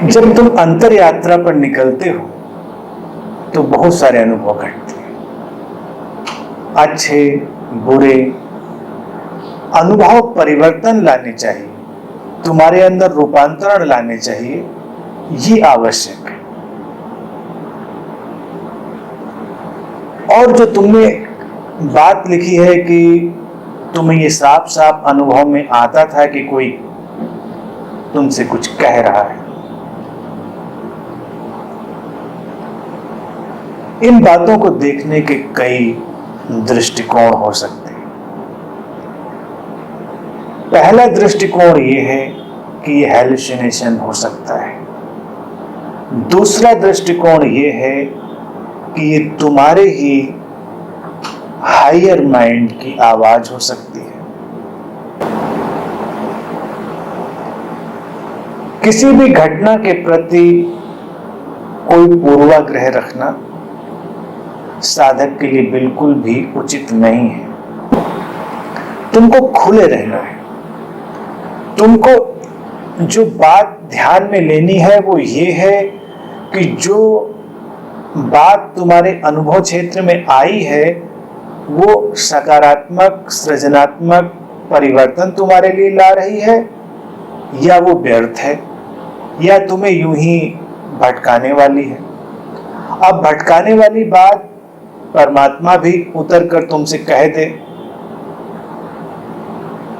जब तुम अंतर यात्रा पर निकलते हो तो बहुत सारे अनुभव घटते हैं। अच्छे बुरे अनुभव परिवर्तन लाने चाहिए, तुम्हारे अंदर रूपांतरण लाने चाहिए, ये आवश्यक है। और जो तुमने बात लिखी है कि तुम्हें ये साफ साफ अनुभव में आता था कि कोई तुमसे कुछ कह रहा है, इन बातों को देखने के कई दृष्टिकोण हो सकते हैं। पहला दृष्टिकोण ये है कि ये हैलुसिनेशन हो सकता है। दूसरा दृष्टिकोण ये है कि ये तुम्हारे ही हायर माइंड की आवाज हो सकती है। किसी भी घटना के प्रति कोई पूर्वाग्रह रखना साधक के लिए बिल्कुल भी उचित नहीं है। तुमको खुले रहना है। तुमको जो बात ध्यान में लेनी है वो ये है कि जो बात तुम्हारे अनुभव क्षेत्र में आई है वो सकारात्मक सृजनात्मक परिवर्तन तुम्हारे लिए ला रही है या वो व्यर्थ है या तुम्हें यूं ही भटकाने वाली है। अब भटकाने वाली बात परमात्मा भी उतर कर तुमसे कह दे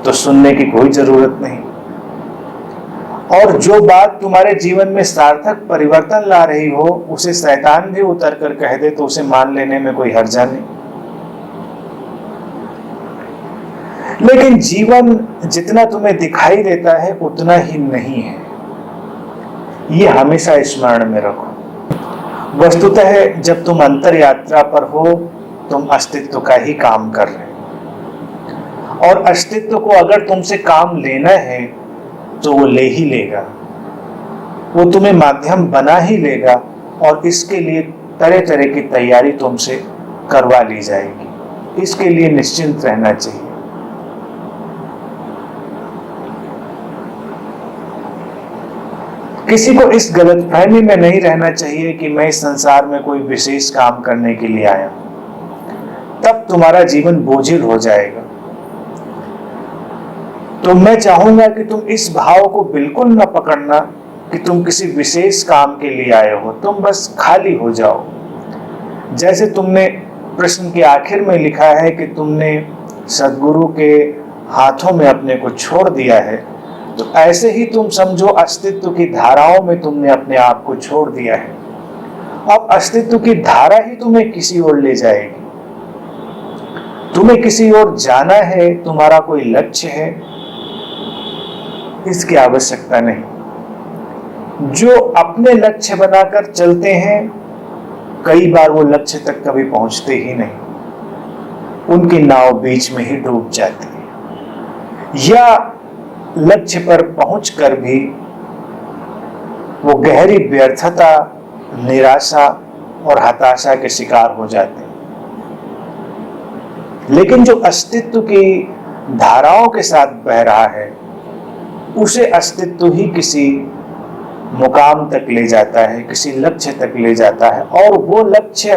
तो सुनने की कोई जरूरत नहीं, और जो बात तुम्हारे जीवन में सार्थक परिवर्तन ला रही हो उसे शैतान भी उतर कर कह दे तो उसे मान लेने में कोई हर्जा नहीं। लेकिन जीवन जितना तुम्हें दिखाई देता है उतना ही नहीं है, ये हमेशा स्मरण में रखो। वस्तुतः जब तुम अंतर यात्रा पर हो तुम अस्तित्व का ही काम कर रहे हो, और अस्तित्व को अगर तुमसे काम लेना है तो वो ले ही लेगा, वो तुम्हें माध्यम बना ही लेगा, और इसके लिए तरह तरह की तैयारी तुमसे करवा ली जाएगी। इसके लिए निश्चिंत रहना चाहिए। किसी को इस गलतफहमी में नहीं रहना चाहिए कि मैं इस संसार में कोई विशेष काम करने के लिए आया, तब तुम्हारा जीवन बोझिल हो जाएगा। तो मैं चाहूंगा कि तुम इस भाव को बिल्कुल न पकड़ना कि तुम किसी विशेष काम के लिए आए हो, तुम बस खाली हो जाओ। जैसे तुमने प्रश्न के आखिर में लिखा है कि तुमने सद्गुरु के हाथों में अपने को छोड़ दिया है, तो ऐसे ही तुम समझो अस्तित्व की धाराओं में तुमने अपने आप को छोड़ दिया है। अब अस्तित्व की धारा ही तुम्हें किसी ओर ले जाएगी। तुम्हें किसी ओर जाना है, तुम्हारा कोई लक्ष्य है, इसकी आवश्यकता नहीं। जो अपने लक्ष्य बनाकर चलते हैं कई बार वो लक्ष्य तक कभी पहुंचते ही नहीं, उनकी नाव बीच में ही डूब जाती है, या लक्ष्य पर पहुंचकर भी वो गहरी व्यर्थता, निराशा और हताशा के शिकार हो जाते हैं। लेकिन जो अस्तित्व की धाराओं के साथ बह रहा है उसे अस्तित्व ही किसी मुकाम तक ले जाता है, किसी लक्ष्य तक ले जाता है, और वो लक्ष्य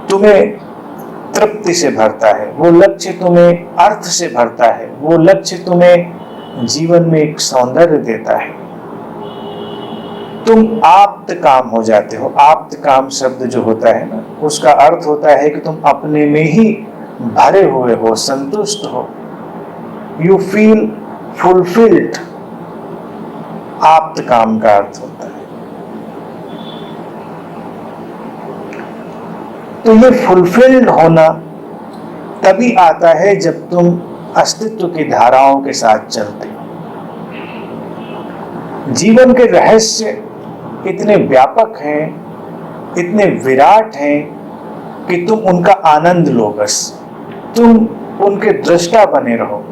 तुम्हें तृप्ति से भरता है, वो लक्ष्य तुम्हें अर्थ से भरता है, वो लक्ष्य तुम्हें जीवन में एक सौंदर्य देता है। तुम आप्त काम हो जाते हो। आप्त काम शब्द जो होता है ना, उसका अर्थ होता है कि तुम अपने में ही भरे हुए हो, संतुष्ट हो। यू फील फुलफिल्ड, आप्त काम का अर्थ होता है। तो ये फुलफिल्ड होना तभी आता है जब तुम अस्तित्व की धाराओं के साथ चलते हो। जीवन के रहस्य इतने व्यापक हैं, इतने विराट हैं कि तुम उनका आनंद लो, बस तुम उनके दृष्टा बने रहो।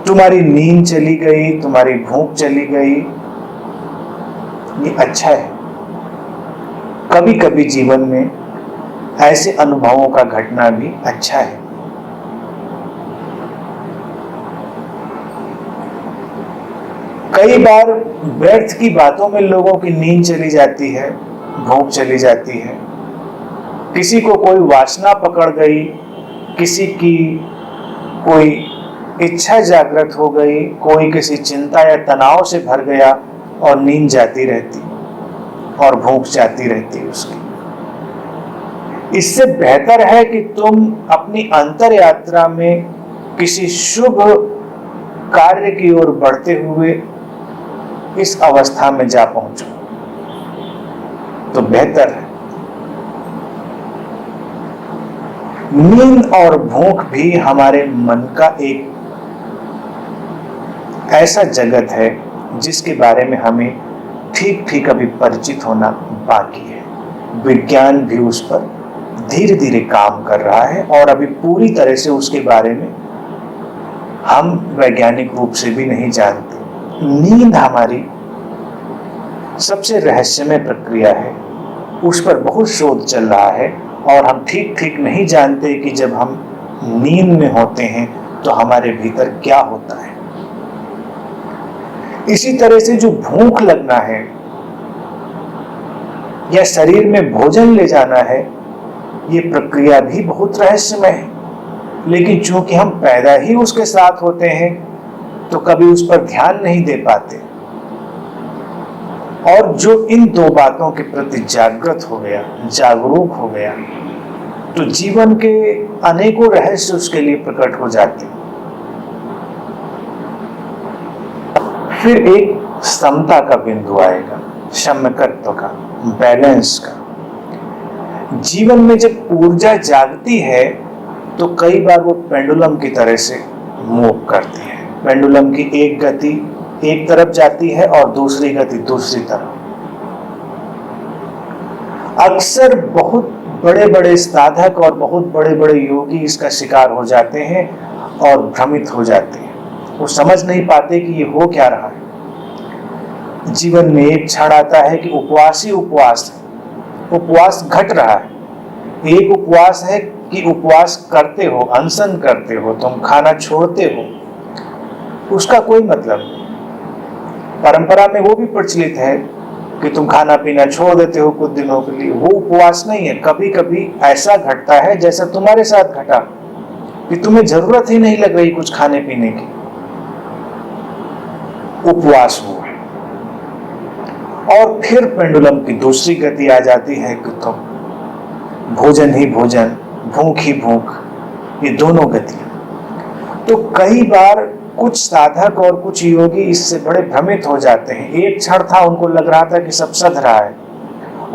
तुम्हारी नींद चली गई, तुम्हारी भूख चली गई, ये अच्छा है। कभी कभी जीवन में ऐसे अनुभवों का घटना भी अच्छा है। कई बार व्यर्थ की बातों में लोगों की नींद चली जाती है, भूख चली जाती है। किसी को कोई वासना पकड़ गई, किसी की कोई इच्छा जागृत हो गई, कोई किसी चिंता या तनाव से भर गया और नींद जाती रहती और भूख जाती रहती उसकी। इससे बेहतर है कि तुम अपनी अंतर यात्रा में किसी शुभ कार्य की ओर बढ़ते हुए इस अवस्था में जा पहुंचो तो बेहतर है। नींद और भूख भी हमारे मन का एक ऐसा जगत है जिसके बारे में हमें ठीक ठीक अभी परिचित होना बाकी है। विज्ञान भी उस पर धीरे धीरे काम कर रहा है और अभी पूरी तरह से उसके बारे में हम वैज्ञानिक रूप से भी नहीं जानते। नींद हमारी सबसे रहस्यमय प्रक्रिया है, उस पर बहुत शोध चल रहा है और हम ठीक ठीक नहीं जानते कि जब हम नींद में होते हैं तो हमारे भीतर क्या होता है। इसी तरह से जो भूख लगना है या शरीर में भोजन ले जाना है, ये प्रक्रिया भी बहुत रहस्यमय है, लेकिन चूंकि हम पैदा ही उसके साथ होते हैं तो कभी उस पर ध्यान नहीं दे पाते। और जो इन दो बातों के प्रति जागृत हो गया, जागरूक हो गया, तो जीवन के अनेकों रहस्य उसके लिए प्रकट हो जाते हैं। फिर एक समता का बिंदु आएगा, सम्यकत्व का, बैलेंस का। जीवन में जब ऊर्जा जागती है तो कई बार वो पेंडुलम की तरह से मूव करती है। पेंडुलम की एक गति एक तरफ जाती है और दूसरी गति दूसरी तरफ। अक्सर बहुत बड़े बड़े साधक और बहुत बड़े बड़े योगी इसका शिकार हो जाते हैं और भ्रमित हो जाते हैं। वो समझ नहीं पाते कि ये हो क्या रहा है। जीवन में एक क्षण आता है कि उपवास ही उपवास है, उपवास घट रहा है। एक उपवास है कि उपवास करते हो, अनशन करते हो, तुम खाना छोड़ते हो, उसका कोई मतलब नहीं। परंपरा में वो भी प्रचलित है कि तुम खाना पीना छोड़ देते हो कुछ दिनों के लिए, वो उपवास नहीं है। कभी कभी ऐसा घटता है जैसा तुम्हारे साथ घटा कि तुम्हें जरूरत ही नहीं लग रही कुछ खाने पीने की, उपवास हुआ। और फिर पेंडुलम की दूसरी गति आ जाती है कि तुम भोजन ही भोजन, भूख ही भूख, ये दोनों गतियां। तो कई बार कुछ साधक और कुछ योगी इससे बड़े भ्रमित हो जाते हैं। एक क्षण था उनको लग रहा था कि सब सध रहा है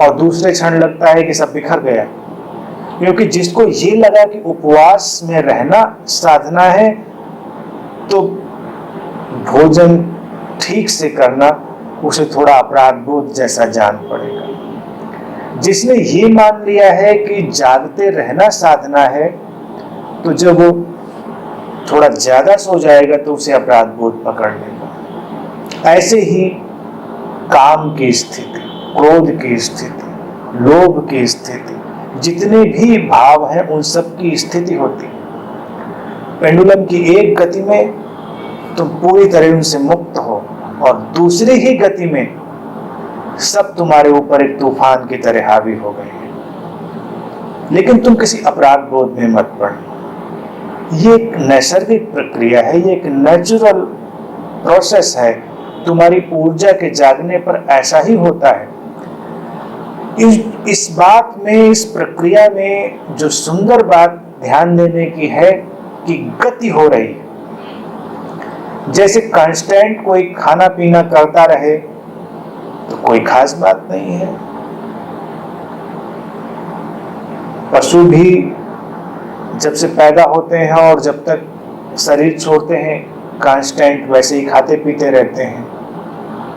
और दूसरे क्षण लगता है कि सब बिखर गया। क्योंकि जिसको ये लगा कि उपवास में रहना साधना है तो भोजन ठीक से करना उसे थोड़ा अपराध बोध जैसा जान पड़ेगा। जिसने ये मान लिया है कि जागते रहना साधना है तो जब वो थोड़ा ज्यादा सो जाएगा तो उसे अपराध बोध पकड़ लेगा। ऐसे ही काम की स्थिति, क्रोध की स्थिति, लोभ की स्थिति, जितने भी भाव हैं उन सब की स्थिति होती है। पेंडुलम की एक गति में तुम पूरी तरह उनसे मुक्त हो और दूसरी ही गति में सब तुम्हारे ऊपर एक तूफान की तरह हावी हो गए हैं। लेकिन तुम किसी अपराध बोध में मत पड़ो। ये एक नैसर्गिक प्रक्रिया है, ये एक नेचुरल प्रोसेस है। तुम्हारी ऊर्जा के जागने पर ऐसा ही होता है। इस बात में, इस प्रक्रिया में जो सुंदर बात ध्यान देने की है कि गति हो रही है। जैसे कांस्टेंट कोई खाना पीना करता रहे तो कोई खास बात नहीं है। पशु भी जब से पैदा होते हैं और जब तक शरीर छोड़ते हैं कांस्टेंट वैसे ही खाते पीते रहते हैं,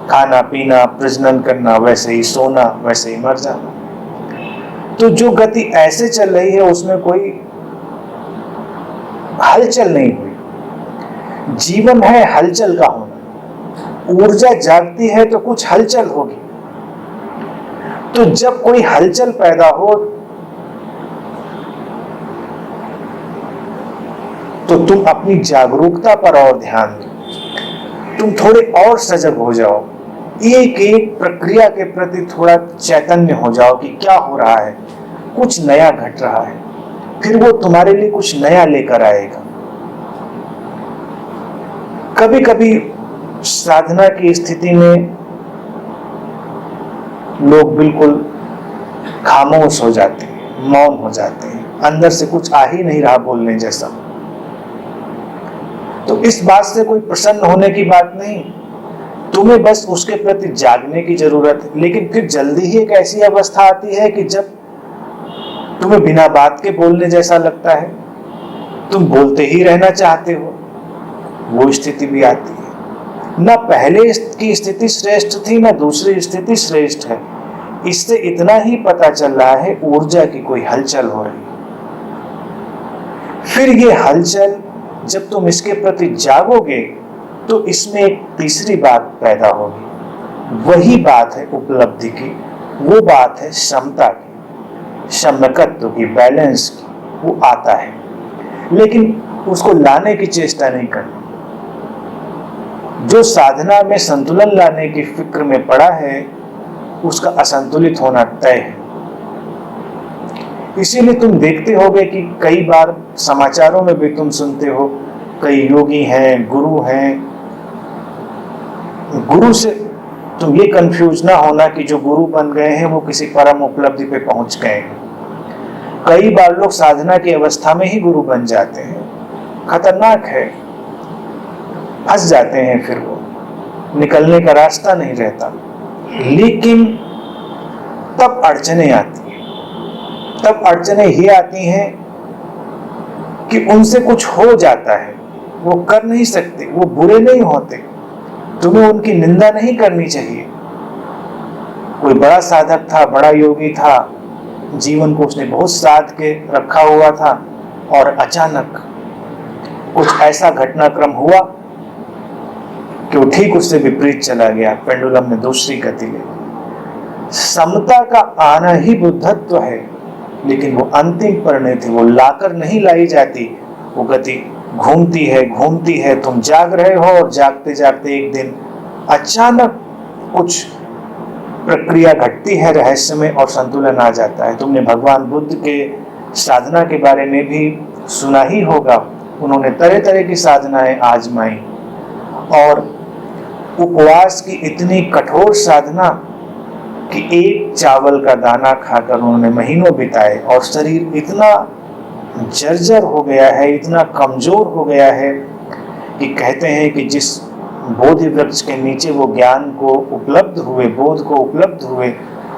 खाना पीना, प्रजनन करना, वैसे ही सोना, वैसे ही मर जाना। तो जो गति ऐसे चल रही है उसमें कोई हलचल नहीं हुई। जीवन है हलचल का होना। ऊर्जा जागती है तो कुछ हलचल होगी। तो जब कोई हलचल पैदा हो तो तुम अपनी जागरूकता पर और ध्यान दो। तुम थोड़े और सजग हो जाओ, एक एक प्रक्रिया के प्रति थोड़ा चैतन्य हो जाओ कि क्या हो रहा है, कुछ नया घट रहा है, फिर वो तुम्हारे लिए कुछ नया लेकर आएगा। कभी कभी साधना की स्थिति में लोग बिल्कुल खामोश हो जाते हैं, मौन हो जाते हैं, अंदर से कुछ आ ही नहीं रहा बोलने जैसा। तो इस बात से कोई प्रसन्न होने की बात नहीं, तुम्हें बस उसके प्रति जागने की जरूरत है। लेकिन फिर जल्दी ही एक ऐसी अवस्था आती है कि जब तुम्हें बिना बात के बोलने जैसा लगता है, तुम बोलते ही रहना चाहते हो, वो स्थिति भी आती है। न पहले की स्थिति श्रेष्ठ थी, न दूसरी स्थिति श्रेष्ठ है। इससे इतना ही पता चल रहा है ऊर्जा की कोई हलचल हो रही है। फिर ये हलचल जब तुम इसके प्रति जागोगे तो इसमें एक तीसरी बात पैदा होगी। वही बात है उपलब्धि की, वो बात है क्षमता की, सम्यकत्व की, बैलेंस की। वो आता है, लेकिन उसको लाने की चेष्टा नहीं करनी। जो साधना में संतुलन लाने की फिक्र में पड़ा है, उसका असंतुलित होना तय है। इसीलिए तुम देखते होगे कि कई बार समाचारों में भी तुम सुनते हो, कई योगी हैं, गुरु हैं। गुरु से तुम ये कंफ्यूज ना होना कि जो गुरु बन गए हैं वो किसी परम उपलब्धि पे पहुंच गए हैं। कई बार लोग साधना की अवस्था में ही गुरु बन जाते हैं, खतरनाक है, फंस जाते हैं, फिर वो निकलने का रास्ता नहीं रहता। लेकिन तब अड़चने आती हैं, तब अड़चने ही आती हैं कि उनसे कुछ हो जाता है, वो कर नहीं सकते, वो बुरे नहीं होते, तुम्हें उनकी निंदा नहीं करनी चाहिए। कोई बड़ा साधक था, बड़ा योगी था, जीवन को उसने बहुत साध के रखा हुआ था, और अचानक कुछ ऐसा घटनाक्रम हुआ कि वो ठीक उससे विपरीत चला गया, पेंडुलम ने दूसरी गति ले। समता का आना ही बुद्धत्व है, लेकिन वो अंतिम परिणति थी, वो लाकर नहीं लाई जाती। वो गति घूमती है, तुम जाग रहे हो और जागते जागते एक दिन अचानक कुछ प्रक्रिया घटती है रहस्यमय और संतुलन आ जाता है। तुमने भगवान बुद्ध के साधना के बारे में भी सुना ही होगा। उन्होंने तरह तरह की साधनाएं आजमाई और उपवास की इतनी कठोर साधना कि एक चावल का दाना खाकर उन्होंने महीनों बिताए, और शरीर इतना जर्जर हो गया है, इतना कमजोर हो गया है कि कहते हैं कि जिस बोधि वृक्ष के नीचे वो ज्ञान को उपलब्ध हुए, बोध को उपलब्ध हुए,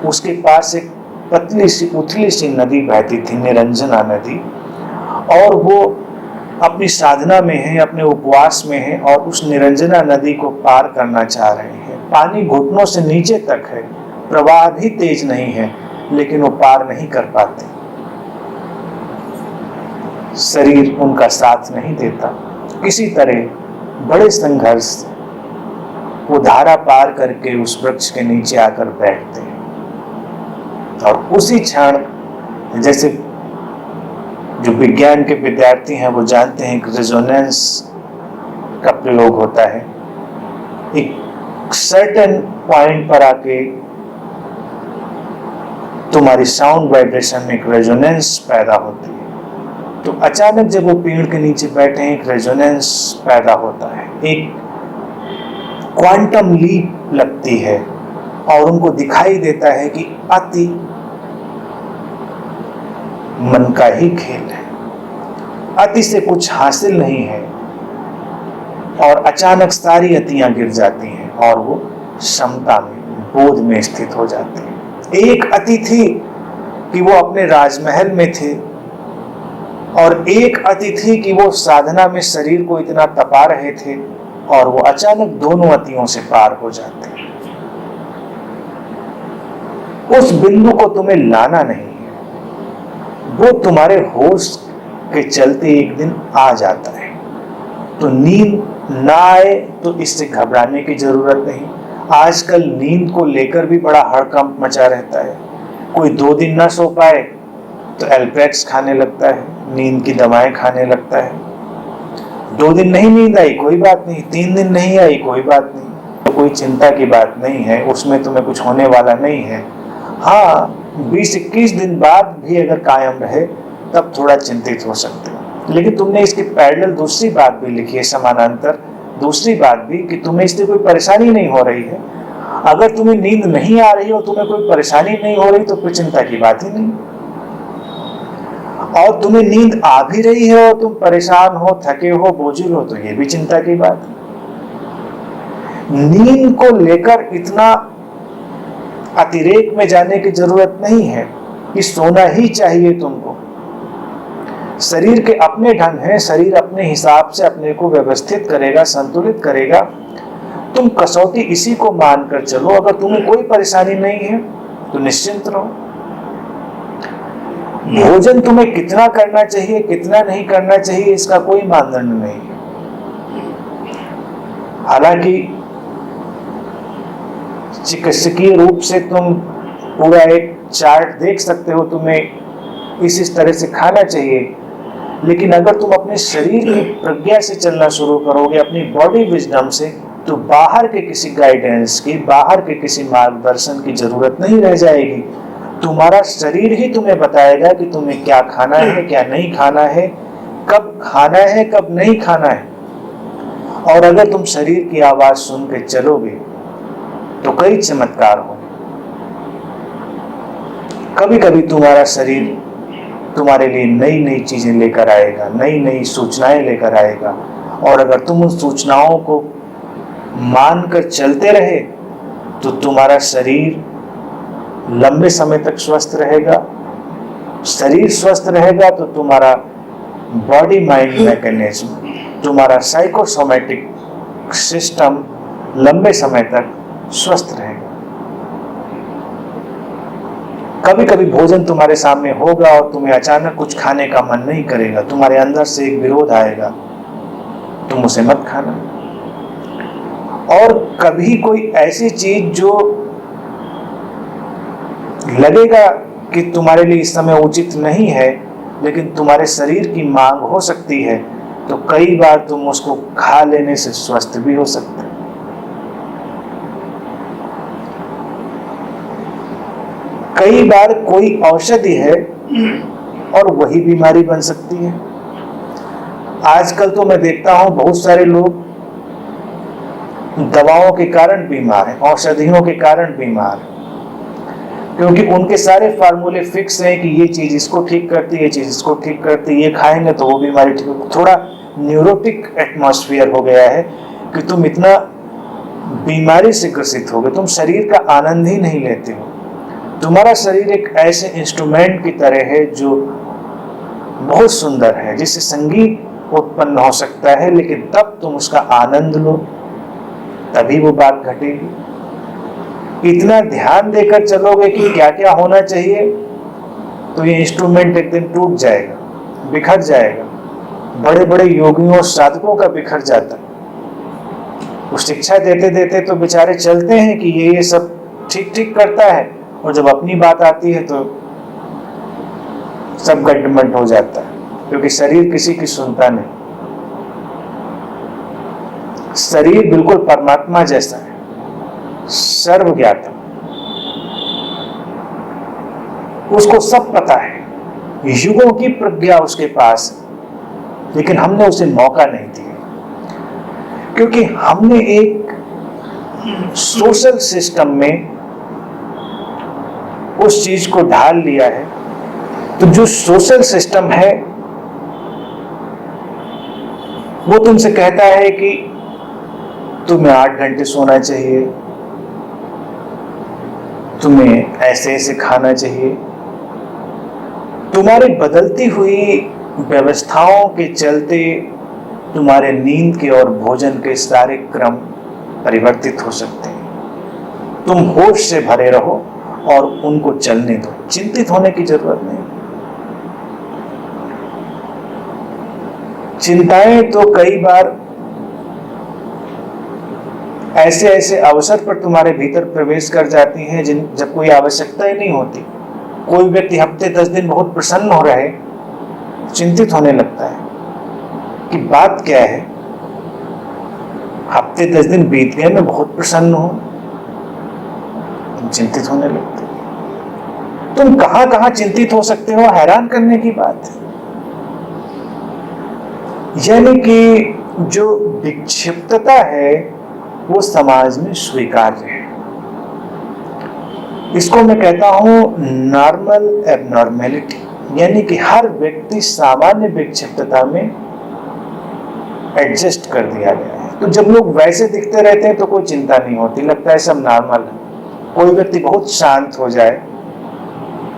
उसके पास एक पतली सी उथली सी नदी बहती थी, निरंजना नदी, और वो अपनी साधना में है, अपने उपवास में है, और उस निरंजना नदी को पार करना चाह रहे हैं। पानी घुटनों से नीचे तक है, प्रवाह भी तेज नहीं है, लेकिन वो पार नहीं कर पाते। शरीर उनका साथ नहीं देता। किसी तरह बड़े संघर्ष वो धारा पार करके उस वृक्ष के नीचे आकर बैठते हैं, और उसी क्षण, जैसे जो विज्ञान के विद्यार्थी हैं वो जानते हैं कि रेजोनेंस का प्रयोग होता है, एक सर्टेन पॉइंट पर आके तुम्हारी साउंड वाइब्रेशन में एक रेजोनेंस पैदा होती है। तो अचानक जब वो पेड़ के नीचे बैठे हैं, एक रेजोनेंस पैदा होता है, एक क्वांटम लीप लगती है, और उनको दिखाई देता है कि अति मन का ही खेल है, अति से कुछ हासिल नहीं है, और अचानक सारी अतियां गिर जाती हैं और वो समता में, बोध में स्थित हो जाते हैं। एक अति थी कि वो अपने राजमहल में थे, और एक अति थी कि वो साधना में शरीर को इतना तपा रहे थे, और वो अचानक दोनों अतियों से पार हो जाते हैं। उस बिंदु को तुम्हें लाना नहीं है, वो तुम्हारे होश के चलते एक दिन आ जाता है। तो नींद ना आए तो इससे घबराने की जरूरत नहीं। आजकल नींद को लेकर भी बड़ा हड़कंप मचा रहता है। कोई 2 दिन ना सो पाए तो एल्प्रेक्स खाने लगता है, नींद की दवाएं खाने लगता है। 2 दिन नहीं नींद आई कोई बात नहीं, 3 दिन नहीं आई कोई बात नहीं, तो कोई चिंता की बात नहीं है, उसमें तुम्हें कुछ होने वाला नहीं है। हाँ, 20-21 दिन बाद भी अगर कायम रहे तब थोड़ा चिंतित हो सकते हो। लेकिन तुमने इसकी पैरेलल दूसरी बात भी लिखी है, समानांतर दूसरी बात भी, कि तुम्हें इससे कोई परेशानी नहीं हो रही है। अगर तुम्हें नींद नहीं आ रही हो, तुम्हें कोई परेशानी नहीं हो रही, तो कोई चिंता की बात ही नहीं। और तुम्हें नींद आ भी रही है और तुम परेशान हो, थके हो, बोझिल हो, तो ये भी चिंता की बात है। नींद को लेकर इतना अतिरेक में जाने की जरूरत नहीं है कि सोना ही चाहिए तुमको। शरीर के अपने ढंग है, शरीर अपने हिसाब से अपने को व्यवस्थित करेगा, संतुलित करेगा। तुम कसौटी इसी को मानकर चलो। अगर तुम्हें कोई परेशानी नहीं है तो निश्चिंत रहो। भोजन तुम्हें कितना करना चाहिए, कितना नहीं करना चाहिए, इसका कोई मानदंड नहीं है। हालांकि चिकित्सकीय रूप से तुम पूरा एक चार्ट देख सकते हो, तुम्हें इस तरह से खाना चाहिए। लेकिन अगर तुम अपने शरीर की प्रज्ञा से चलना शुरू करोगे, अपनी बॉडी विजडम से, तो बाहर के किसी गाइडेंस की, बाहर के किसी मार्गदर्शन की जरूरत नहीं रह जाएगी। तुम्हारा शरीर ही तुम्हें बताएगा कि तुम्हें क्या खाना है, क्या नहीं खाना है, कब खाना है, कब नहीं खाना है। और अगर तुम शरीर की आवाज सुन के चलोगे तो कई चमत्कार हो। कभी कभी तुम्हारा शरीर तुम्हारे लिए नई नई चीजें लेकर आएगा, नई नई सूचनाएं लेकर आएगा। और अगर तुम उन सूचनाओं को मानकर चलते रहे तो तुम्हारा शरीर लंबे समय तक स्वस्थ रहेगा। शरीर स्वस्थ रहेगा तो तुम्हारा बॉडी माइंड मैकेनिज्म, तुम्हारा साइकोसोमेटिक सिस्टम लंबे समय तक स्वस्थ रहेगा। कभी कभी भोजन तुम्हारे सामने होगा और तुम्हें अचानक कुछ खाने का मन नहीं करेगा, तुम्हारे अंदर से एक विरोध आएगा, तुम उसे मत खाना। और कभी कोई ऐसी चीज जो लगेगा कि तुम्हारे लिए इस समय उचित नहीं है, लेकिन तुम्हारे शरीर की मांग हो सकती है, तो कई बार तुम उसको खा लेने से स्वस्थ भी हो सकते हो। कई बार कोई औषधि है और वही बीमारी बन सकती है। आजकल तो मैं देखता हूं बहुत सारे लोग दवाओं के कारण बीमार हैं, औषधियों के कारण बीमार हैं, क्योंकि उनके सारे फार्मूले फिक्स हैं कि ये चीज इसको ठीक करती है, ये चीज इसको ठीक करती है, ये खाएंगे तो वो बीमारी ठीक होगी। थोड़ा न्यूरोटिक एटमॉस्फेयर हो गया है कि तुम इतना बीमारी से ग्रसित हो गए, तुम शरीर का आनंद ही नहीं लेते हो। तुम्हारा शरीर एक ऐसे इंस्ट्रूमेंट की तरह है जो बहुत सुंदर है, जिससे संगीत उत्पन्न हो सकता है, लेकिन तब तुम उसका आनंद लो, तभी वो बात घटेगी। इतना ध्यान देकर चलोगे कि क्या क्या होना चाहिए, तो ये इंस्ट्रूमेंट एक दिन टूट जाएगा, बिखर जाएगा। बड़े बड़े योगियों, साधकों का बिखर जाता है। वो शिक्षा देते देते तो बेचारे चलते हैं कि ये सब ठीक ठीक करता है, और जब अपनी बात आती है तो सब गड़बड़ हो जाता है, क्योंकि शरीर किसी की सुनता नहीं। शरीर बिल्कुल परमात्मा जैसा है, सर्वज्ञाता, उसको सब पता है, युगों की प्रज्ञा उसके पास, लेकिन हमने उसे मौका नहीं दिया, क्योंकि हमने एक सोशल सिस्टम में उस चीज को ढाल लिया है। तो जो सोशल सिस्टम है वो तुमसे कहता है कि तुम्हें 8 घंटे सोना चाहिए, तुम्हें ऐसे ऐसे खाना चाहिए। तुम्हारी बदलती हुई व्यवस्थाओं के चलते तुम्हारे नींद के और भोजन के सारे क्रम परिवर्तित हो सकते हैं। तुम होश से भरे रहो और उनको चलने दो, चिंतित होने की जरूरत नहीं। चिंताएं तो कई बार ऐसे ऐसे अवसर पर तुम्हारे भीतर प्रवेश कर जाती हैं जब कोई आवश्यकता ही नहीं होती। कोई व्यक्ति हफ्ते 10 दिन बहुत प्रसन्न हो रहे, चिंतित होने लगता है। कि बात क्या है, हफ्ते 10 दिन बीत गए, मैं बहुत प्रसन्न हूं, तुम चिंतित होने लगते। तुम कहां कहां चिंतित हो सकते हो, हैरान करने की बात है। यानी कि जो विक्षिप्तता है वो समाज में स्वीकार्य है। इसको मैं कहता हूं नॉर्मल एबनॉर्मेलिटी, यानी कि हर व्यक्ति सामान्य विक्षिप्तता में एडजस्ट कर दिया गया है। तो जब लोग वैसे दिखते रहते हैं तो कोई चिंता नहीं होती, लगता है सब नॉर्मल है। कोई व्यक्ति बहुत शांत हो जाए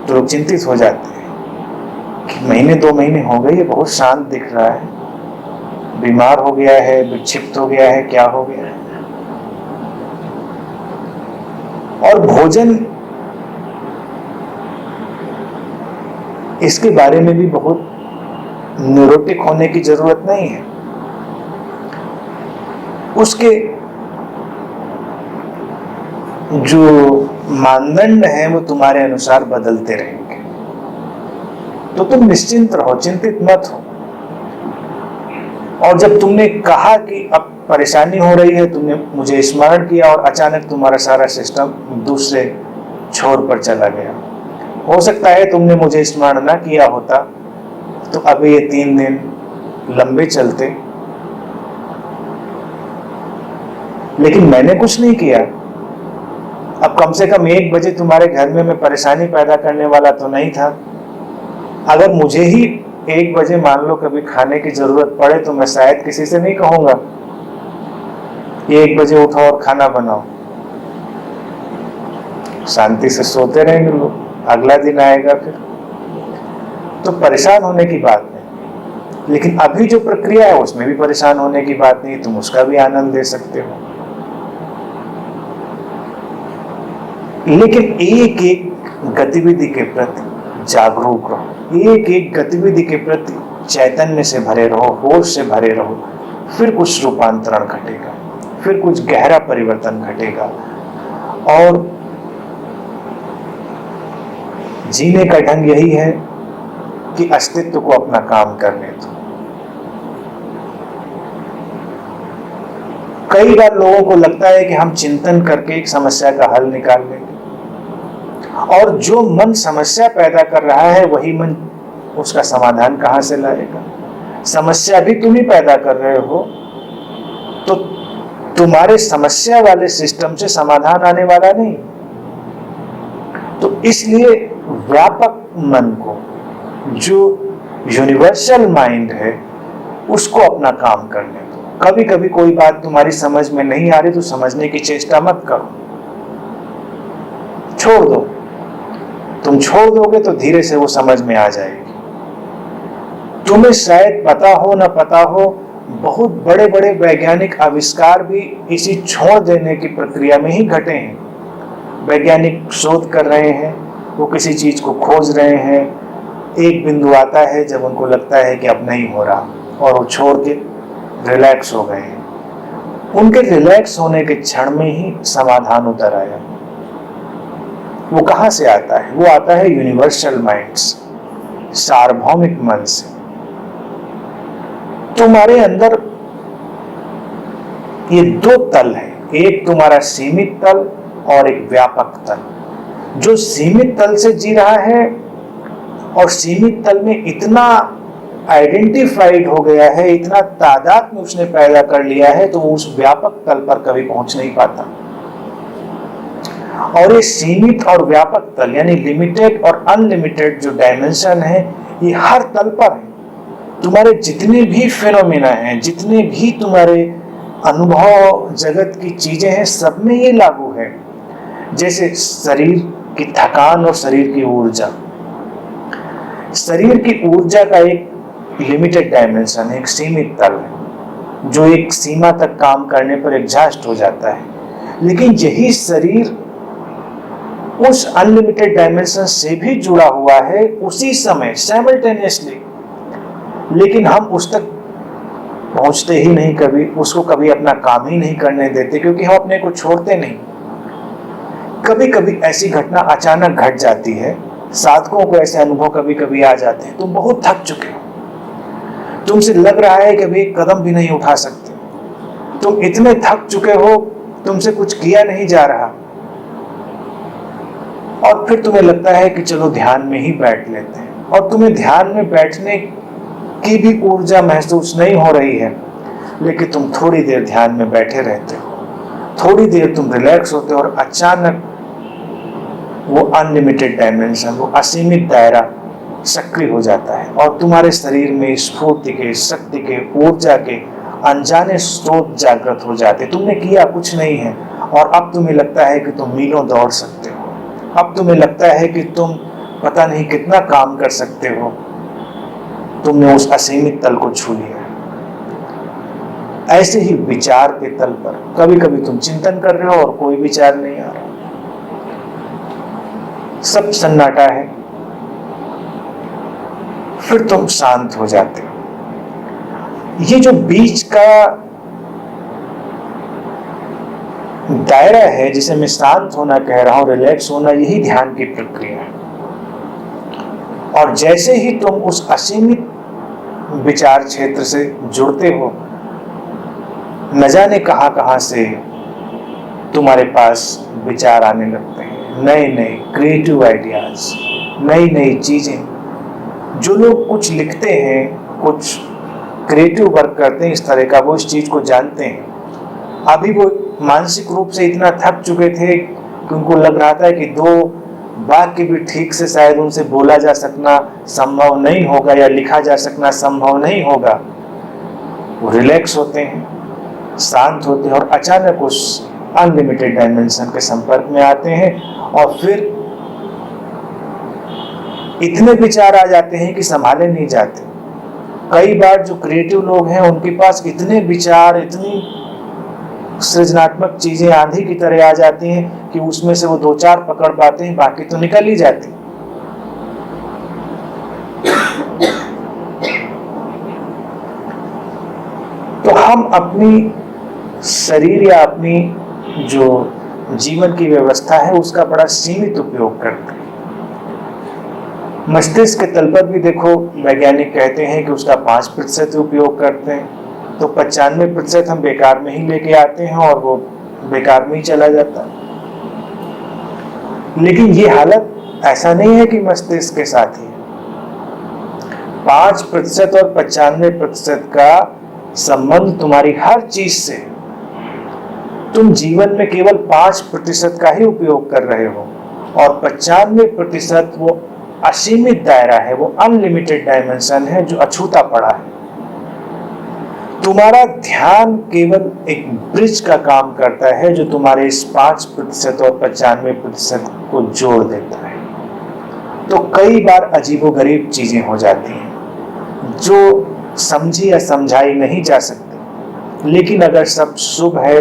तो लोग चिंतित हो जाते हैं कि महीने 2 महीने हो गए, ये बहुत शांत दिख रहा है, बीमार हो गया है, विक्षिप्त हो गया है, क्या हो गया है। और भोजन, इसके बारे में भी बहुत न्यूरोटिक होने की जरूरत नहीं है। उसके जो मानदंड हैं वो तुम्हारे अनुसार बदलते रहेंगे। तो तुम निश्चिंत रहो, चिंतित मत हो। और जब तुमने कहा कि अब परेशानी हो रही है, तुमने मुझे स्मरण किया और अचानक तुम्हारा सारा सिस्टम दूसरे छोर पर चला गया। हो सकता है तुमने मुझे स्मरण ना किया होता तो अभी ये 3 दिन लंबे चलते, लेकिन मैंने कुछ नहीं किया। अब कम से कम 1 बजे तुम्हारे घर में मैं परेशानी पैदा करने वाला तो नहीं था। अगर मुझे ही 1 बजे मान लो कभी खाने की जरूरत पड़े तो मैं शायद किसी से नहीं कहूंगा 1 बजे उठो और खाना बनाओ। शांति से सोते रहेंगे लोग, अगला दिन आएगा फिर। तो परेशान होने की बात नहीं, लेकिन अभी जो प्रक्रिया है उसमें भी परेशान होने की बात नहीं, तुम उसका भी आनंद ले सकते हो। लेकिन एक एक गतिविधि के प्रति जागरूक रहो, एक एक गतिविधि के प्रति चैतन्य से भरे रहो, होश से भरे रहो। फिर कुछ रूपांतरण घटेगा, फिर कुछ गहरा परिवर्तन घटेगा। और जीने का ढंग यही है कि अस्तित्व को अपना काम करने दो। कई बार लोगों को लगता है कि हम चिंतन करके एक समस्या का हल निकाल लेंगे, और जो मन समस्या पैदा कर रहा है वही मन उसका समाधान कहां से लाएगा। समस्या भी तुम ही पैदा कर रहे हो, तो तुम्हारे समस्या वाले सिस्टम से समाधान आने वाला नहीं। तो इसलिए व्यापक मन को, जो यूनिवर्सल माइंड है, उसको अपना काम करने दो। कभी कभी कोई बात तुम्हारी समझ में नहीं आ रही तो समझने की चेष्टा मत करो, छोड़ दो। तुम छोड़ दोगे तो धीरे से वो समझ में आ जाएगी। तुम्हें शायद पता हो ना पता हो, बहुत बड़े बड़े वैज्ञानिक आविष्कार भी इसी छोड़ देने की प्रक्रिया में ही घटे हैं। वैज्ञानिक शोध कर रहे हैं, वो किसी चीज को खोज रहे हैं, एक बिंदु आता है जब उनको लगता है कि अब नहीं हो रहा, और वो छोड़ के रिलैक्स हो गए हैं। उनके रिलैक्स होने के क्षण में ही समाधान उतर आया। वो कहां से आता है? वो आता है यूनिवर्सल माइंड से, सार्वभौमिक मन से। तुम्हारे अंदर ये 2 तल है, एक तुम्हारा सीमित तल और एक व्यापक तल। जो सीमित तल से जी रहा है और सीमित तल में इतना आइडेंटिफाइड हो गया है, इतना तादाद में उसने पैदा कर लिया है, तो वो उस व्यापक तल पर कभी पहुंच नहीं पाता। और ये सीमित और व्यापक तल, यानी लिमिटेड और अनलिमिटेड जो डायमेंशन है, ये हर तल पर है। तुम्हारे जितने भी फिनोमेना हैं, जितने भी तुम्हारे अनुभव जगत की चीजें हैं, सब में ये लागू है। जैसे शरीर की थकान और शरीर की ऊर्जा, शरीर की ऊर्जा का एक लिमिटेड डायमेंशन है, एक सीमित तल है, जो एक सीमा तक काम करने पर एग्जॉस्ट हो जाता है। लेकिन यही शरीर उस अनलिमिटेड डायमेंशन से भी जुड़ा हुआ है उसी समय, साइमल्टेनियसली, लेकिन हम उस तक पहुंचते ही नहीं, कभी उसको कभी अपना काम ही नहीं करने देते, क्योंकि हम अपने को छोड़ते नहीं। कभी कभी ऐसी घटना अचानक घट जाती है, साधकों को ऐसे अनुभव कभी कभी आ जाते हैं, तुम बहुत थक चुके हो, तुमसे लग रहा है कि अभी एक कदम भी नहीं उठा सकते, तुम इतने थक चुके हो, तुमसे कुछ किया नहीं जा रहा, और फिर तुम्हें लगता है कि चलो ध्यान में ही बैठ लेते हैं, और तुम्हें ध्यान में बैठने की भी ऊर्जा महसूस नहीं हो रही है, लेकिन तुम थोड़ी देर ध्यान में बैठे रहते हो, थोड़ी देर तुम रिलैक्स होते हो, और अचानक वो अनलिमिटेड डायमेंशन, वो असीमित दायरा सक्रिय हो जाता है, और तुम्हारे शरीर में स्फूर्ति के, शक्ति के, ऊर्जा के अनजाने स्रोत जागृत हो जाते। तुमने किया कुछ नहीं है, और अब तुम्हें लगता है कि तुम मीलों दौड़ सकते हो, अब तुम्हें लगता है कि तुम पता नहीं कितना काम कर सकते हो। तुमने उस असीमित तल को छू लिया। ऐसे ही विचार के तल पर कभी कभी तुम चिंतन कर रहे हो और कोई विचार नहीं आ रहा, सब सन्नाटा है, फिर तुम शांत हो जाते हो। ये जो बीच का दायरा है, जिसे मैं शांत होना कह रहा हूं, रिलैक्स होना, यही ध्यान की प्रक्रिया है। और जैसे ही तुम उस असीमित विचार क्षेत्र से जुड़ते हो, न जाने कहां से तुम्हारे पास विचार आने लगते हैं, नए नए क्रिएटिव आइडियाज, नई नई चीजें। जो लोग कुछ लिखते हैं, कुछ क्रिएटिव वर्क करते हैं इस तरह का, वो इस चीज को जानते हैं। अभी वो मानसिक रूप से इतना थक चुके थे कि उनको लग रहा था कि दो वाक्य भी ठीक से शायद उनसे बोला जा सकना संभव नहीं होगा, या लिखा जा सकना संभव नहीं होगा। वो रिलैक्स होते हैं, शांत होते हैं, और अचानक उस अनलिमिटेड डायमेंशन के संपर्क में आते हैं, और फिर इतने विचार आ जाते हैं कि संभाले नहीं जाते। कई बार जो क्रिएटिव लोग हैं, उनके पास इतने विचार, इतनी सृजनात्मक चीजें आंधी की तरह आ जाती हैं कि उसमें से वो दो चार पकड़ पाते हैं, बाकी तो निकल ही जाती। तो हम अपनी शरीर या अपनी जो जीवन की व्यवस्था है, उसका बड़ा सीमित उपयोग करते हैं। मस्तिष्क के तल पर भी देखो, वैज्ञानिक कहते हैं कि उसका 5% उपयोग करते हैं, तो 95% हम बेकार में ही लेके आते हैं, और वो बेकार में ही चला जाता है। लेकिन ये हालत ऐसा नहीं है कि मस्तिष्क के साथ ही 5% और 95% का संबंध तुम्हारी हर चीज से। तुम जीवन में केवल 5% का ही उपयोग कर रहे हो, और 95% वो असीमित दायरा है, वो अनलिमिटेड डायमेंशन है जो अछूता पड़ा है। तुम्हारा ध्यान केवल एक ब्रिज का काम करता है, जो तुम्हारे इस 5% और 95% को जोड़ देता है। तो कई बार अजीबोगरीब चीजें हो जाती हैं जो समझी या समझाई नहीं जा सकती, लेकिन अगर सब शुभ है,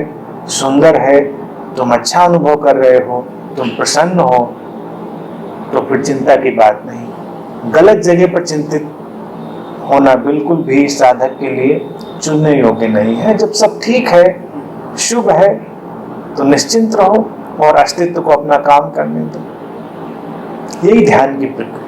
सुंदर है, तुम अच्छा अनुभव कर रहे हो, तुम प्रसन्न हो, तो फिर चिंता की बात नहीं। गलत जगह पर चिंतित होना बिल्कुल भी साधक के लिए चुनने योग्य नहीं है। जब सब ठीक है, शुभ है, तो निश्चिंत रहो और अस्तित्व को अपना काम करने दो। यही ध्यान की प्रक्रिया है।